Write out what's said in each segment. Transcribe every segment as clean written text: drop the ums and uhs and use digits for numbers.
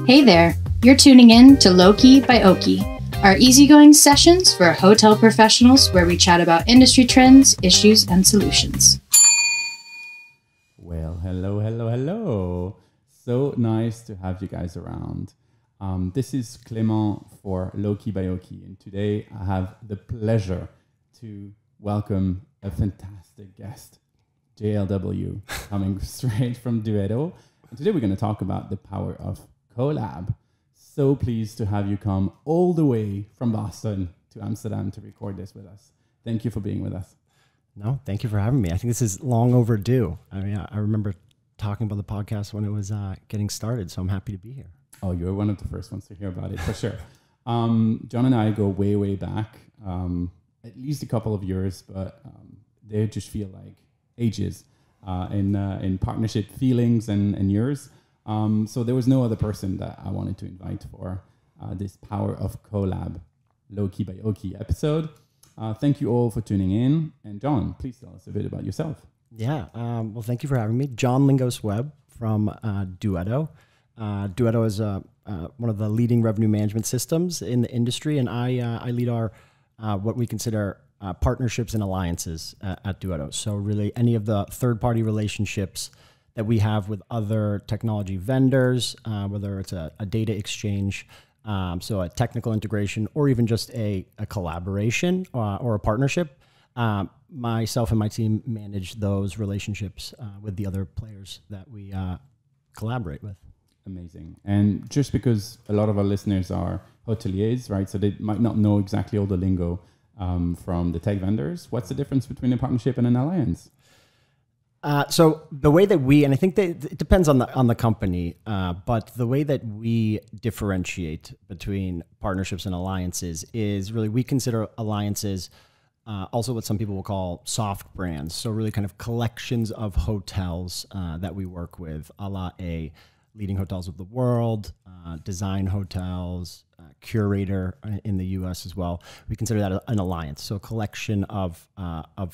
Hey there, you're tuning in to LowKey by Oaky, our easygoing sessions for hotel professionals where we chat about industry trends, issues, and solutions. Well, hello. So nice to have you guys around. This is Clément for LowKey by Oaky, and today I have the pleasure to welcome a fantastic guest, JLW, coming straight from Duetto. And today we're going to talk about the power of collab. So pleased to have you come all the way from Boston to Amsterdam to record this with us. Thank you for being with us. No, thank you for having me. I think this is long overdue. I mean, I remember talking about the podcast when it was getting started, so I'm happy to be here. Oh, you're one of the first ones to hear about it, for sure. John and I go way back, at least a couple of years, but they just feel like ages in partnership feelings and years. So there was no other person that I wanted to invite for this Power of Collab LowKey by Oaky episode. Thank you all for tuning in. And John, please tell us a bit about yourself. Yeah, well, thank you for having me. John Lingos-Webb from Duetto. Duetto is one of the leading revenue management systems in the industry, and I lead our what we consider partnerships and alliances at Duetto. So really any of the third-party relationships that we have with other technology vendors, whether it's a data exchange, so a technical integration, or even just a collaboration or a partnership. Myself and my team manage those relationships with the other players that we collaborate with. Amazing. And just because a lot of our listeners are hoteliers, right? So they might not know exactly all the lingo from the tech vendors. What's the difference between a partnership and an alliance? So the way that and I think it depends on the company, but the way that we differentiate between partnerships and alliances is really we consider alliances also what some people will call soft brands. So really kind of collections of hotels that we work with, a la leading hotels of the world, design hotels, curator in the US as well. We consider that an alliance. So a collection of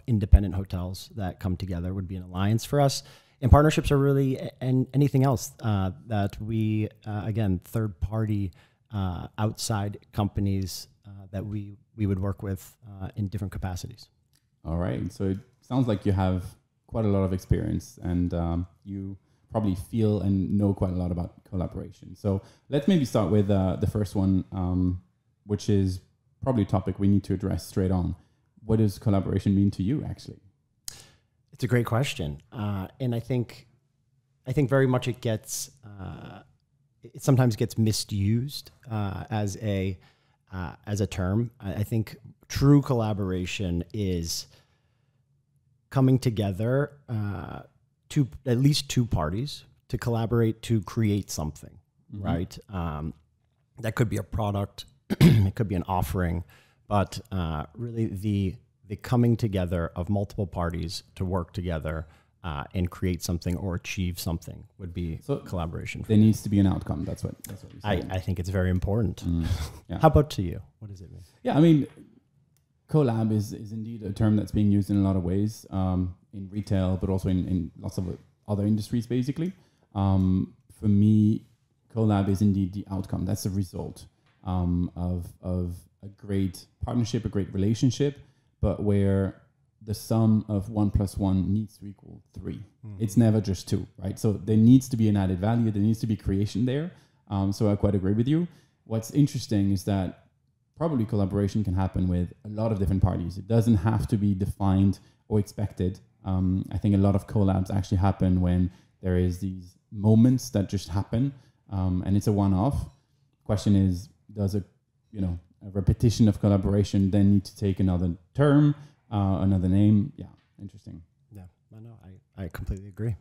independent hotels that come together would be an alliance for us. And partnerships are really anything else that we, again, third party outside companies that we would work with in different capacities. All right. So it sounds like you have quite a lot of experience and you probably feel and know quite a lot about collaboration. So let's maybe start with the first one, which is probably a topic we need to address straight on. What does collaboration mean to you, actually? It's a great question. And I think very much it sometimes gets misused as a term. I think true collaboration is coming together at least two parties to collaborate to create something, right? That could be a product, it could be an offering, but really the coming together of multiple parties to work together and create something or achieve something would be collaboration. There needs to be an outcome. That's what you're saying. I think it's very important. Yeah. How about to you? What does it mean? Yeah, I mean, collab is indeed a term that's being used in a lot of ways, in retail, but also in lots of other industries, basically. For me, collab is indeed the outcome. That's the result of a great partnership, a great relationship, but where the sum of 1 + 1 needs to equal 3. It's never just 2, right? So there needs to be an added value. There needs to be creation there. So I quite agree with you. What's interesting is that probably collaboration can happen with a lot of different parties. It doesn't have to be defined or expected. I think a lot of collabs actually happen when there is these moments that just happen, and it's a one-off. Question is, does a repetition of collaboration then need to take another term, another name? Yeah, interesting. Yeah, I completely agree.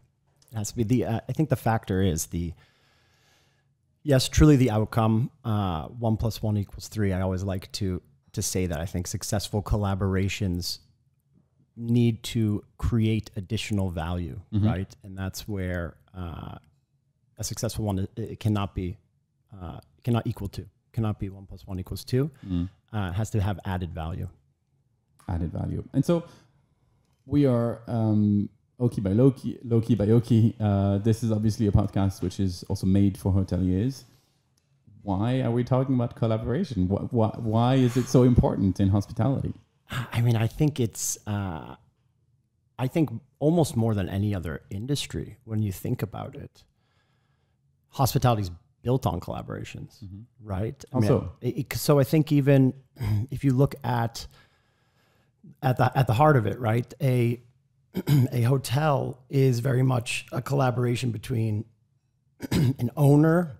It has to be I think the factor is yes, truly the outcome. 1 + 1 = 3. I always like to say that I think successful collaborations need to create additional value, right? And that's where a successful one it cannot equal 2. Cannot be 1 + 1 = 2. It has to have added value. Added value. And so we are Oaky by LowKey by Oaky. This is obviously a podcast which is also made for hoteliers. why are we talking about collaboration? Why is it so important in hospitality? I mean, I think it's, I think almost more than any other industry, when you think about it, hospitality is built on collaborations, right? Also, So I think even if you look at the heart of it, right, a hotel is very much a collaboration between an owner,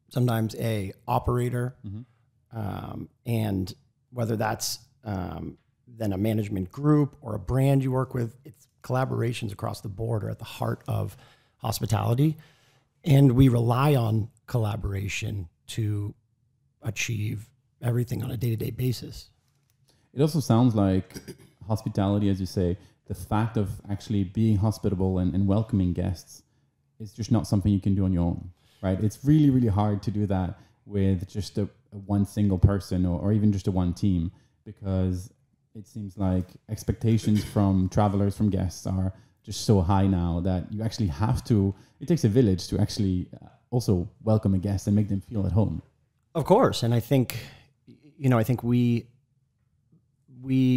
sometimes a operator, and whether that's then a management group or a brand you work with, it's collaborations across the board are at the heart of hospitality. And we rely on collaboration to achieve everything on a day-to-day basis. it also sounds like hospitality, as you say, the fact of actually being hospitable and welcoming guests is just not something you can do on your own, right? It's really, really hard to do that with just a one single person or even just a one team, because it seems like expectations from travelers, from guests are just so high now that you actually have to, it takes a village to actually also welcome a guest and make them feel at home. Of course. And I think, I think we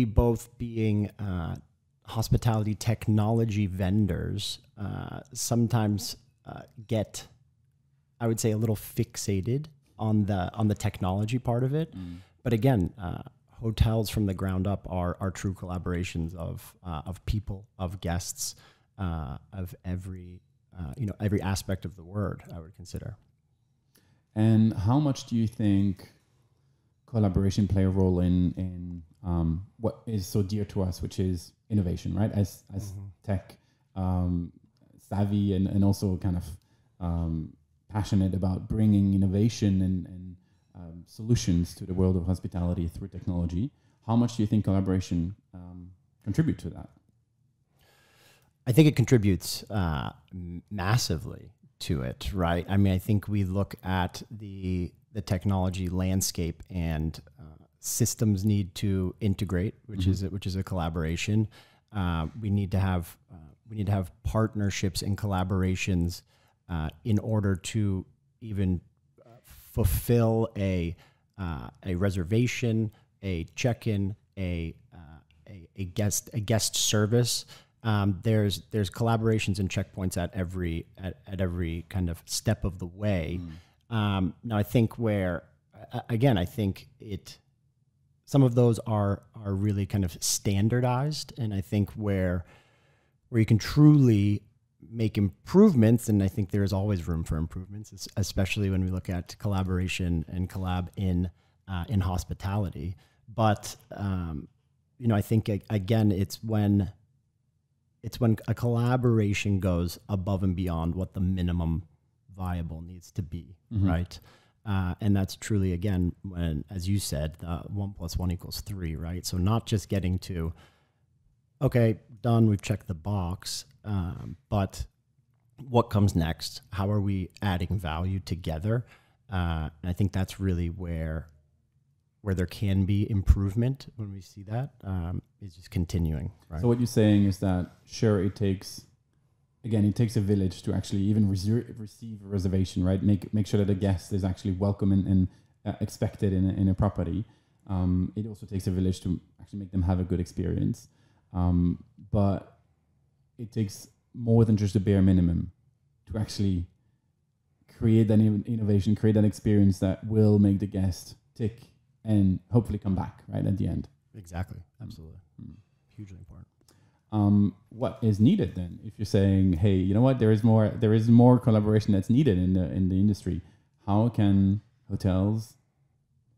both being hospitality technology vendors sometimes get, I would say, a little fixated on the technology part of it. But again, hotels from the ground up are true collaborations of people, of guests, of every every aspect of the word, I would consider. And how much do you think collaboration play a role in what is so dear to us, which is innovation, right? As tech savvy and also kind of passionate about bringing innovation and solutions to the world of hospitality through technology. How much do you think collaboration contribute to that? I think it contributes massively to it, right? I mean, I think we look at the technology landscape and systems need to integrate, which is a collaboration. We need to have partnerships and collaborations in order to even fulfill a reservation, a check-in, a guest service. There's collaborations and checkpoints at every kind of step of the way. Now, I think some of those are really kind of standardized, and I think where you can truly make improvements, and I think there is always room for improvements, especially when we look at collaboration and collab in hospitality. But I think again, it's when a collaboration goes above and beyond what the minimum viable needs to be, right? And that's truly, again, when, as you said, 1 + 1 = 3, right? So not just getting to, okay, done, we've checked the box, but what comes next? How are we adding value together? And I think that's really where there can be improvement when we see that, is just continuing. Right? So what you're saying is that, sure, it takes a village to actually even receive a reservation, right? Make sure that a guest is actually welcome and expected in a property. It also takes a village to actually make them have a good experience. But it takes more than just a bare minimum to actually create that innovation, create that experience that will make the guest tick and hopefully come back, right, at the end. Exactly. Absolutely. Hugely important. What is needed then? If you're saying, hey, you know what, there is more collaboration that's needed in the industry. How can hotels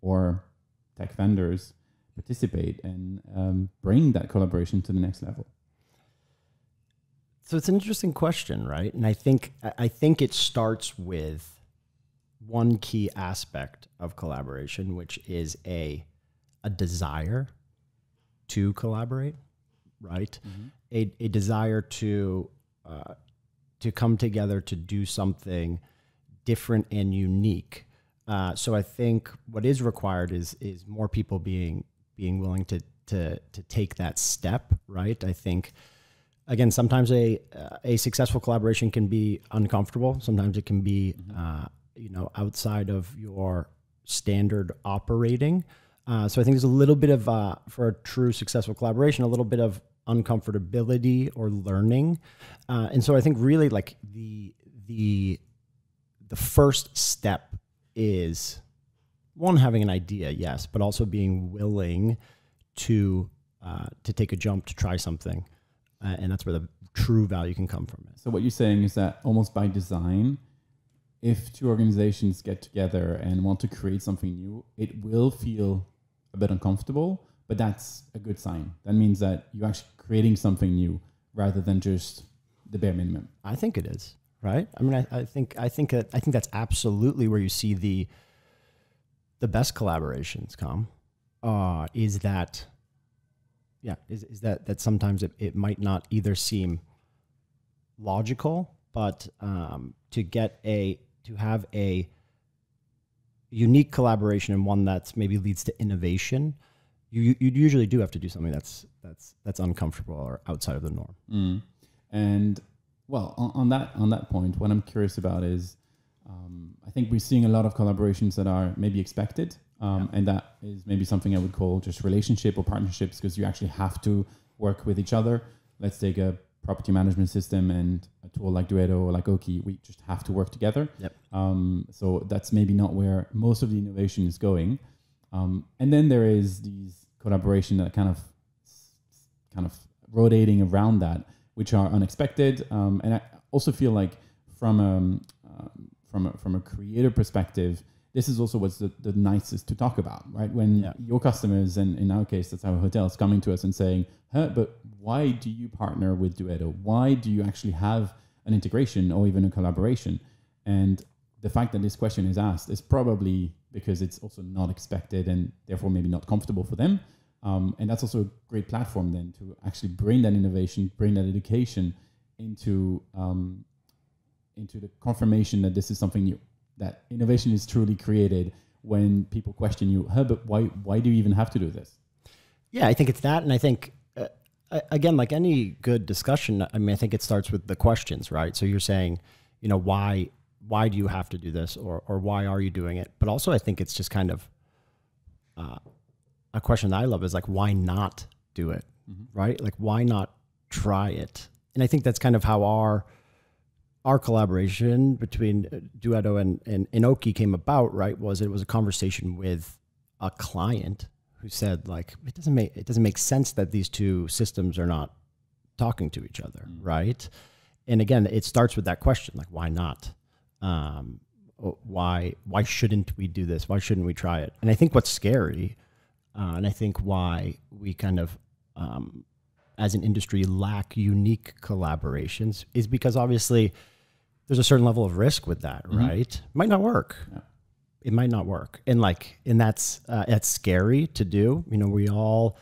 or tech vendors participate and bring that collaboration to the next level? So it's an interesting question, right? And I think it starts with one key aspect of collaboration, which is a desire to collaborate, right? A desire to come together to do something different and unique. So I think what is required is more people being willing to take that step, right? I think, again, sometimes a successful collaboration can be uncomfortable. Sometimes it can be outside of your standard operating. So I think there's a little bit of, for a true successful collaboration, a little bit of uncomfortability or learning. And so I think really like the first step is one, having an idea, yes, but also being willing to take a jump to try something. And that's where the true value can come from. So what you're saying is that almost by design, if two organizations get together and want to create something new, it will feel a bit uncomfortable, but that's a good sign. That means that you're actually creating something new rather than just the bare minimum. I think it is, right? I mean, I think that's absolutely where you see the best collaborations come. Is that sometimes it might not either seem logical, but to have a unique collaboration and one that's maybe leads to innovation, you usually do have to do something that's uncomfortable or outside of the norm. And well, on that point, what I'm curious about is, I think we're seeing a lot of collaborations that are maybe expected, and that is maybe something I would call just relationship or partnerships, because you actually have to work with each other. Let's take a property management system and a tool like Duetto or like Oaky. We just have to work together. Yep. So that's maybe not where most of the innovation is going. And then there is these collaboration that kind of rotating around that, which are unexpected. And I also feel like from a creator perspective, this is also what's the nicest to talk about, right? When your customers, and in our case, that's our hotels, coming to us and saying, but why do you partner with Duetto? Why do you actually have an integration or even a collaboration? And the fact that this question is asked is probably because it's also not expected and therefore maybe not comfortable for them. And that's also a great platform then to actually bring that innovation, bring that education into the confirmation that this is something new, that innovation is truly created when people question you, but why do you even have to do this? Yeah, I think it's that. And I think, again, like any good discussion, I mean, I think it starts with the questions, right? So you're saying, why do you have to do this, or why are you doing it? But also I think it's just kind of a question that I love is like, why not do it, right? Like, why not try it? And I think that's kind of how our collaboration between Duetto and Oaky came about, right? It was a conversation with a client who said, like, it doesn't make sense that these two systems are not talking to each other, right? And again, it starts with that question, like, why not? Why shouldn't we do this? Why shouldn't we try it? And I think what's scary, and I think why we kind of, as an industry, lack unique collaborations is because obviously there's a certain level of risk with that, right? It might not work. Yeah. It might not work. And that's scary to do. We all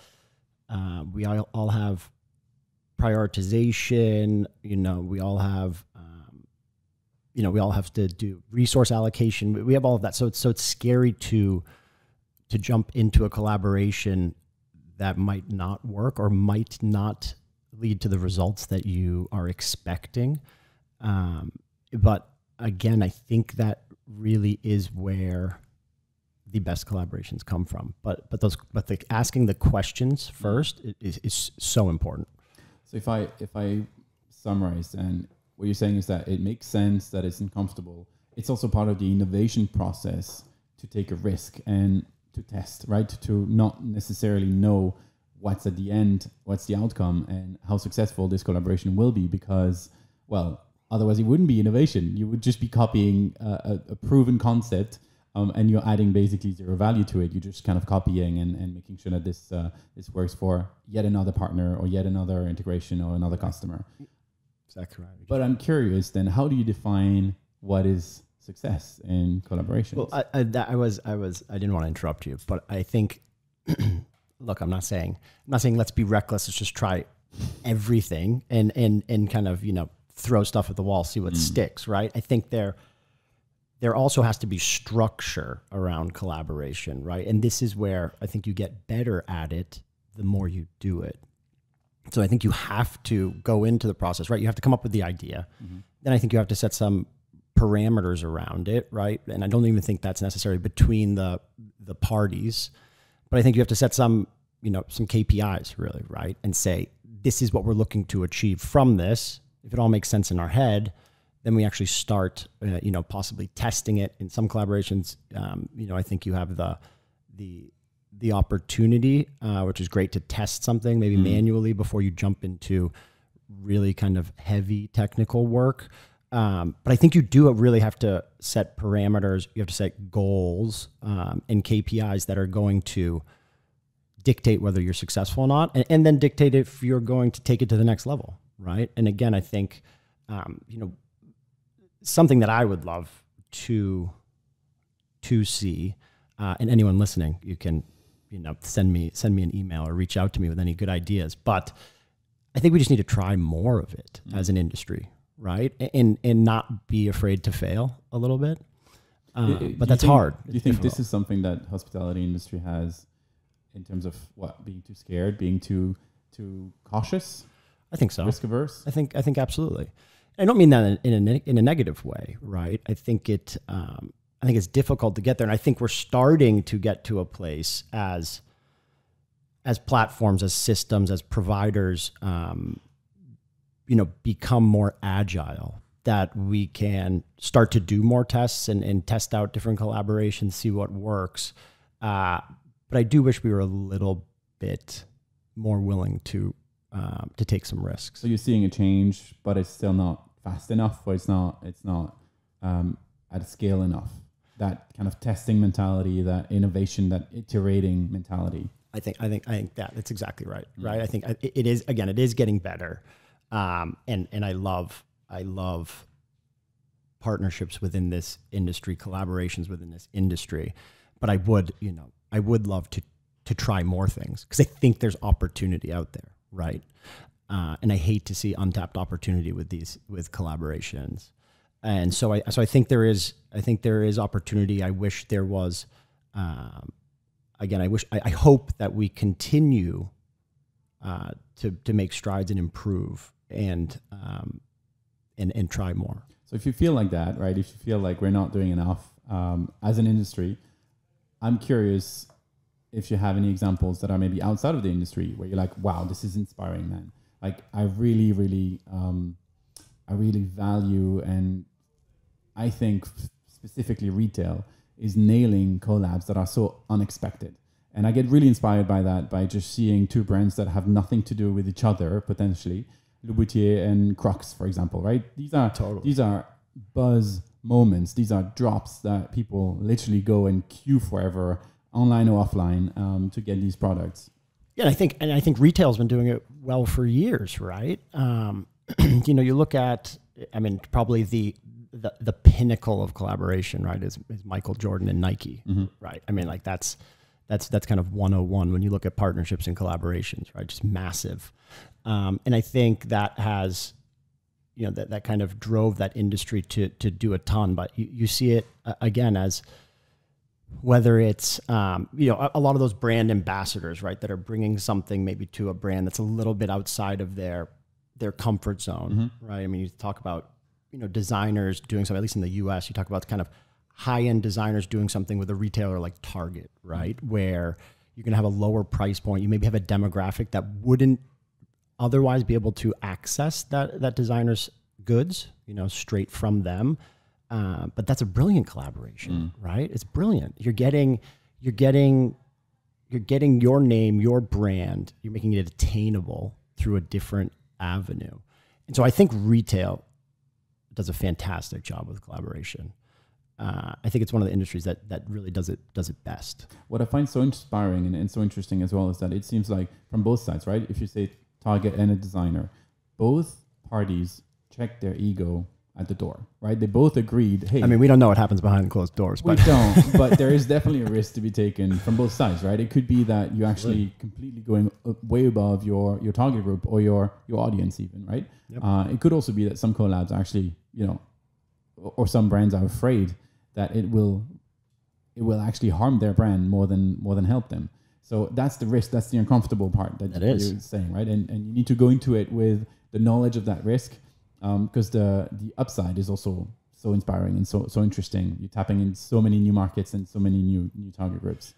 have prioritization, we all have, we all have to do resource allocation. We have all of that. So it's scary to jump into a collaboration that might not work or might not lead to the results that you are expecting. But again, I think that really is where the best collaborations come from. But asking the questions first is so important. So if I summarize, then what you're saying is that it makes sense that it's uncomfortable. It's also part of the innovation process to take a risk and to test, right? To not necessarily know what's at the end, what's the outcome, and how successful this collaboration will be, because, well, otherwise it wouldn't be innovation. You would just be copying a proven concept, and you're adding basically zero value to it. You're just kind of copying and making sure that this works for yet another partner or yet another integration or another customer. Exactly right. But I'm curious then, how do you define what is success in collaborations? Well, I didn't want to interrupt you, but I think, look, I'm not saying let's be reckless. Let's just try everything and kind of, throw stuff at the wall, see what sticks, right? I think there also has to be structure around collaboration, right? And this is where I think you get better at it the more you do it. So I think you have to go into the process, right? You have to come up with the idea. Then I think you have to set some parameters around it, right? And I don't even think that's necessary between the parties, but I think you have to set some KPIs really, right? And say, this is what we're looking to achieve from this. If it all makes sense in our head, then we actually start, possibly testing it in some collaborations. I think you have the opportunity, which is great, to test something maybe manually before you jump into really kind of heavy technical work. But I think you do really have to set parameters. You have to set goals and KPIs that are going to dictate whether you're successful or not, and then dictate if you're going to take it to the next level, right? And again, I think, something that I would love to see, and anyone listening, you can, send me an email or reach out to me with any good ideas. But I think we just need to try more of it as an industry, right? And not be afraid to fail a little bit. But that's hard. Do you think this is something that hospitality industry has in terms of being too scared, being too cautious? I think so. Risk averse? I think absolutely. I don't mean that in a negative way, right? I think it's difficult to get there, and I think we're starting to get to a place as platforms, as systems, as providers, become more agile, that we can start to do more tests and test out different collaborations, see what works. But I do wish we were a little bit more willing to take some risks. So you're seeing a change, but it's still not fast enough, or it's not at a scale enough. That kind of testing mentality, that innovation, that iterating mentality. I think that's exactly right. Right. I think it is getting better. And I love partnerships within this industry, collaborations within this industry. But I would love to try more things, because I think there's opportunity out there, right? And I hate to see untapped opportunity with collaborations. And so I think there is opportunity. I wish there was. I hope that we continue to make strides and improve and try more. So if you feel like that, right? If you feel like we're not doing enough as an industry, I'm curious if you have any examples that are maybe outside of the industry where you're like, wow, this is inspiring, man. Like I really value, and I think specifically retail is nailing collabs that are so unexpected. And I get really inspired by that, by just seeing two brands that have nothing to do with each other, potentially. Louboutin and Crocs, for example, right? These are buzz moments. These are drops that people literally go and queue forever, online or offline, to get these products. Yeah, I think retail's been doing it well for years, right? You look at, probably the pinnacle of collaboration, right, is Michael Jordan and Nike, right? That's kind of 101 when you look at partnerships and collaborations, right? Just massive. And I think that has, that kind of drove that industry to do a ton. But you see it again as whether it's, a lot of those brand ambassadors, right, that are bringing something maybe to a brand that's a little bit outside of their comfort zone, right? You talk about, designers doing something, at least in the US, you talk about kind of high-end designers doing something with a retailer like Target, right? Where you're going to have a lower price point. You maybe have a demographic that wouldn't otherwise be able to access that designer's goods, straight from them. But that's a brilliant collaboration, right? It's brilliant. You're getting your name, your brand, you're making it attainable through a different avenue. And so I think retail does a fantastic job with collaboration. I think it's one of the industries that really does it best. What I find so inspiring and so interesting as well is that it seems like from both sides, right? If you say Target and a designer, both parties check their ego at the door, right? They both agreed, hey... we don't know what happens behind closed doors. We don't, but there is definitely a risk to be taken from both sides, right? It could be that you're actually completely going way above your target group or your audience even, right? Yep. It could also be that some collabs actually, or some brands are afraid that it will actually harm their brand more than help them. So that's the risk. That's the uncomfortable part that you're saying, right? And you need to go into it with the knowledge of that risk, because the upside is also so inspiring and so interesting. You're tapping in so many new markets and so many new target groups.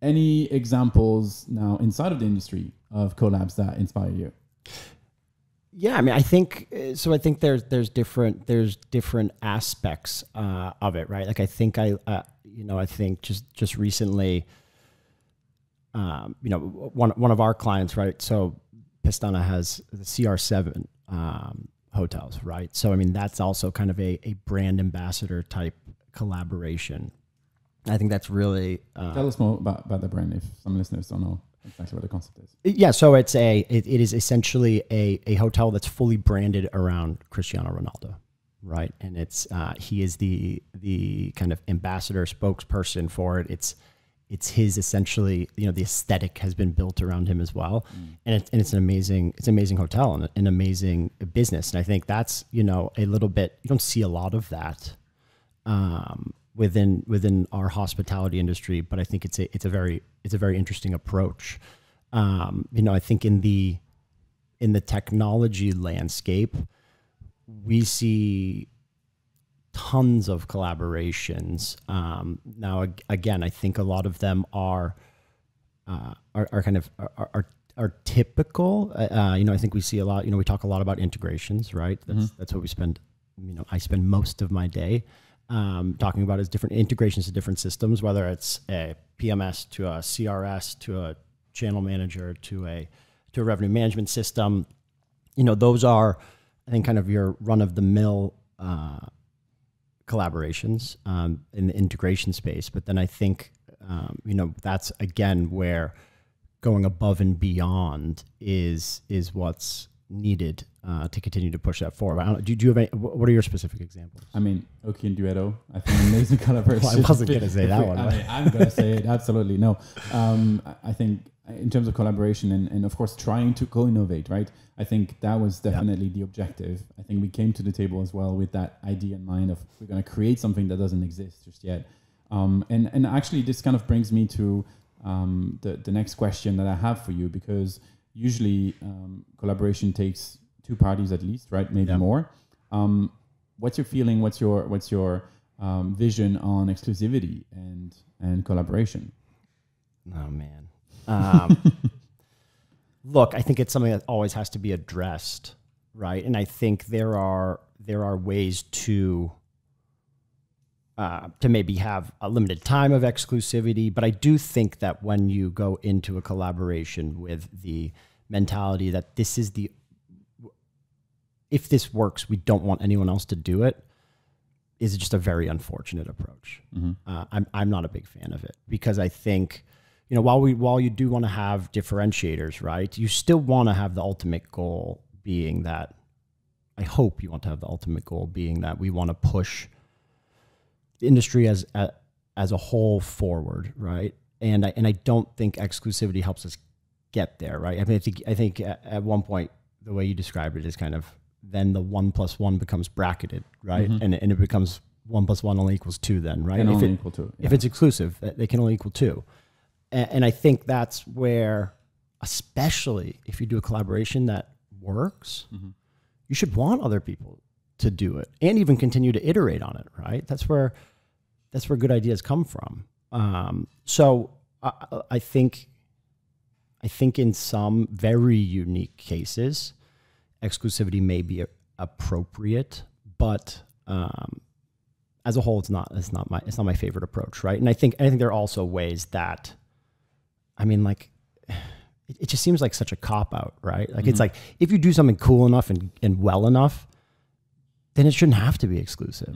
Any examples now inside of the industry of collabs that inspire you? Yeah, I mean, I think so. I think there's different aspects of it, right? Like I think I think just recently, one of our clients, right? So Pestana has the CR7 hotels, right? So I mean, that's also kind of a brand ambassador type collaboration. I think that's really tell us more about the brand if some listeners don't know exactly what the concept is. Yeah, so it is essentially a hotel that's fully branded around Cristiano Ronaldo, right? And it's he is the kind of ambassador spokesperson for it. It's his essentially, the aesthetic has been built around him as well, and it's an amazing hotel and an amazing business. And I think that's a little bit, you don't see a lot of that within our hospitality industry, but I think it's a very interesting approach. I think in the technology landscape, we see tons of collaborations. Now, again, I think a lot of them are typical. I think we see a lot. We talk a lot about integrations, right? That's what we spend. I spend most of my day talking about is different integrations to different systems, whether it's a PMS to a CRS to a channel manager to a revenue management system. Those are, I think, kind of your run of the mill collaborations in the integration space. But then I think that's again where going above and beyond is what's needed to continue to push that forward. Do you have any? What are your specific examples? I mean, Oaky and Duetto, I think amazing collaboration. Well, I wasn't going to say that one. I'm going to say it. Absolutely. No. I think in terms of collaboration and of course trying to co-innovate, right? I think that was definitely the objective. I think we came to the table as well with that idea in mind of we're going to create something that doesn't exist just yet. And actually this kind of brings me to the next question that I have for you, because usually collaboration takes two parties at least, right? Maybe more. What's your feeling? What's your vision on exclusivity and collaboration? Oh man. Look, I think it's something that always has to be addressed, right? And I think there are ways to maybe have a limited time of exclusivity, but I do think that when you go into a collaboration with the mentality that if this works, we don't want anyone else to do it, is just a very unfortunate approach. I'm not a big fan of it, because I think, while you do want to have differentiators, right, you still want to have the ultimate goal being that, I hope you want to have the ultimate goal being that we want to push the industry as a whole forward, right? And I don't think exclusivity helps us get there, right? I mean, I think at one point the way you described it is kind of then the 1 + 1 becomes bracketed, right? And it becomes 1 + 1 only equals 2 then, right? Can only equal 2. Yeah. If it's exclusive, they can only equal 2. And I think that's where, especially if you do a collaboration that works, you should want other people to do it and even continue to iterate on it, right? That's where good ideas come from. So I think in some very unique cases, exclusivity may be appropriate, but as a whole, it's not my favorite approach, right? And I think there are also ways that, I mean, like, it just seems like such a cop-out, right? Like, it's like, if you do something cool enough and well enough, then it shouldn't have to be exclusive,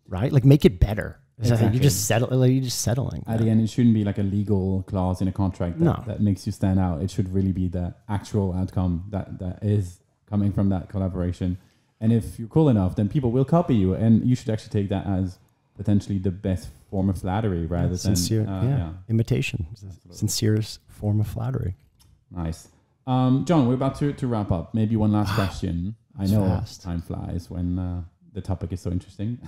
right? Like, make it better. Exactly. You're just settling. At the end, it shouldn't be like a legal clause in a contract that makes you stand out. It should really be the actual outcome that is coming from that collaboration. And if you're cool enough, then people will copy you, and you should actually take that as potentially the best form of flattery rather than imitation. Sincerest form of flattery. Nice. John, we're about to wrap up. Maybe one last question. I know time flies when the topic is so interesting.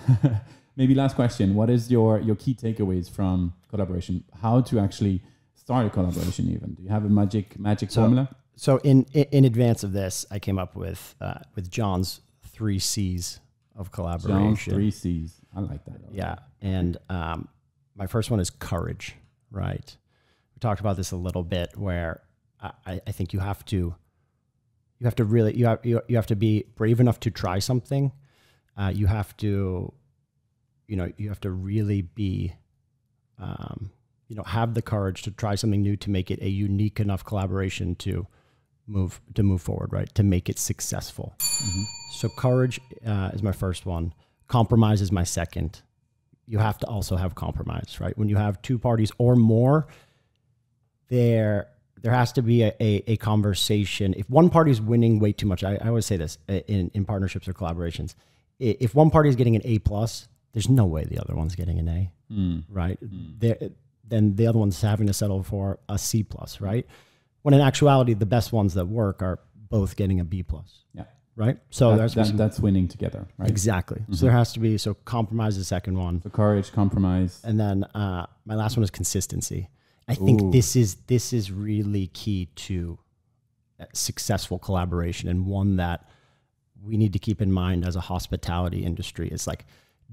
Maybe last question. What is your key takeaways from collaboration? How to actually start a collaboration even? Do you have a magic formula? So in advance of this, I came up with John's 3 C's of collaboration. John's 3 C's. I like that. Yeah. And my first one is courage, right? We talked about this a little bit where I think you have to really, you have to be brave enough to try something. You have to really be, have the courage to try something new, to make it a unique enough collaboration to move forward, right? To make it successful. Mm-hmm. So courage is my first one. Compromise is my second. You have to also have compromise, right? When you have 2 parties or more, there has to be a conversation. If one party is winning way too much, I always say this in partnerships or collaborations. If one party is getting an A+, there's no way the other one's getting an A, right? Then the other one's having to settle for a C+, right? When in actuality, the best ones that work are both getting a B+. Yeah. Right? So that's winning together, right? Exactly. Mm-hmm. So there has to be, compromise is the second one. So courage, compromise. And then my last one is consistency. I think this is really key to successful collaboration, and one that we need to keep in mind as a hospitality industry is like,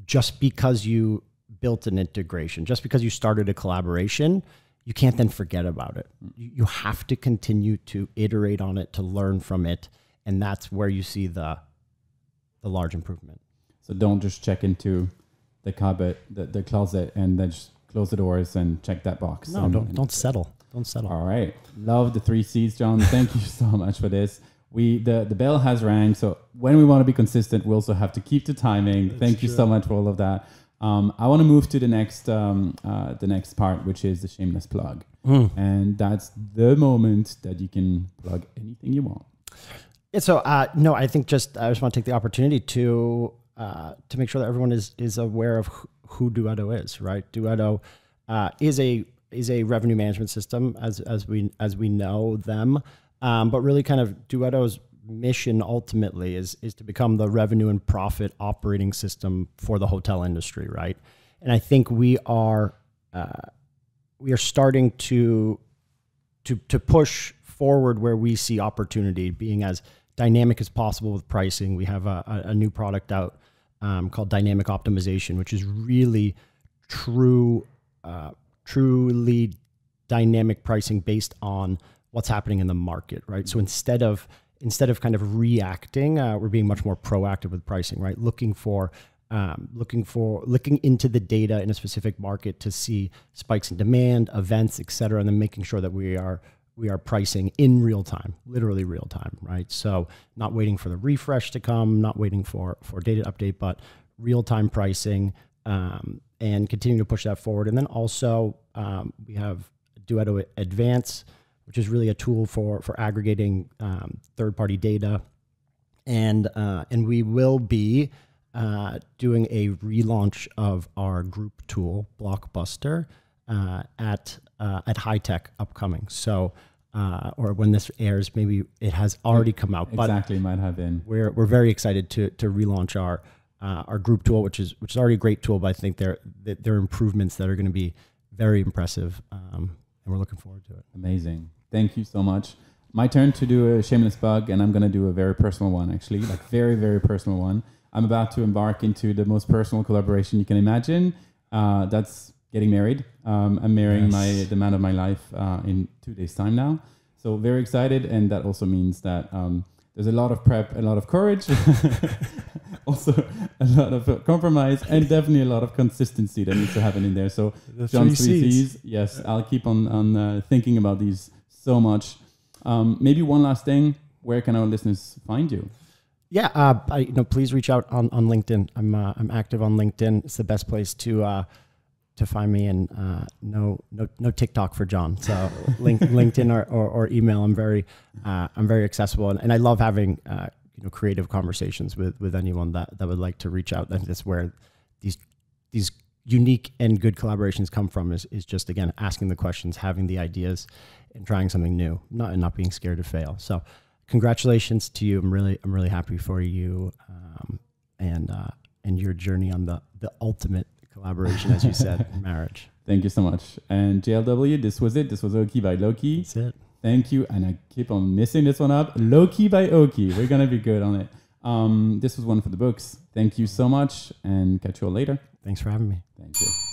just because you built an integration, just because you started a collaboration, you can't then forget about it. You have to continue to iterate on it, to learn from it. And that's where you see the large improvement. So don't just check into the cupboard, the closet, and then just close the doors and check that box. No, don't settle. Don't settle. All right. Love the 3 C's, John. Thank you so much for this. The bell has rang. So when we want to be consistent, we also have to keep the timing. Thank you so much for all of that. I want to move to the next part, which is the shameless plug. And that's the moment that you can plug anything you want. Yeah, so no, I think I just want to take the opportunity to make sure that everyone is aware of who Duetto is, right? Duetto is a revenue management system as we know them, but really kind of Duetto's mission ultimately is to become the revenue and profit operating system for the hotel industry, right? And I think we are starting to push forward where we see opportunity, being as dynamic as possible with pricing. We have a new product out called Dynamic Optimization, which is really truly dynamic pricing based on what's happening in the market, right? So instead of kind of reacting, we're being much more proactive with pricing, right? Looking into the data in a specific market to see spikes in demand, events, et cetera, and then making sure that we are pricing in real time, literally real time, right? So not waiting for the refresh to come, not waiting for data update, but real time pricing, and continuing to push that forward. And then also we have Duetto Advance, which is really a tool for aggregating third-party data, and we will be doing a relaunch of our group tool Blockbuster at High Tech upcoming. So, or when this airs, maybe it has already come out. Exactly, might have been. We're very excited to relaunch our group tool, which is already a great tool, but I think there are improvements that are going to be very impressive, and we're looking forward to it. Amazing. Thank you so much. My turn to do a shameless plug, and I'm going to do a very personal one, actually, like very, very personal one. I'm about to embark into the most personal collaboration you can imagine. That's getting married. I'm marrying the man of my life in 2 days' time now. So very excited, and that also means that there's a lot of prep, a lot of courage, also a lot of compromise, and definitely a lot of consistency that needs to happen in there. So John's 3 C's. Yes, I'll keep on thinking about these so much. Maybe one last thing. Where can our listeners find you? Yeah, please reach out on LinkedIn. I'm active on LinkedIn. It's the best place to find me, and no TikTok for John. So LinkedIn or email. I'm very accessible, and I love having creative conversations with anyone that would like to reach out. And that's where these unique and good collaborations come from. Is just, again, asking the questions, having the ideas, and trying something new, not being scared to fail. So congratulations to you. I'm really happy for you, and your journey on the ultimate collaboration, as you said, in marriage. Thank you so much. And JLW, this was it. This was Oaky by LowKey. That's it. Thank you. And I keep on messing this one up. LowKey by Oaky. We're going to be good on it. This was one for the books. Thank you so much, and catch you all later. Thanks for having me. Thank you.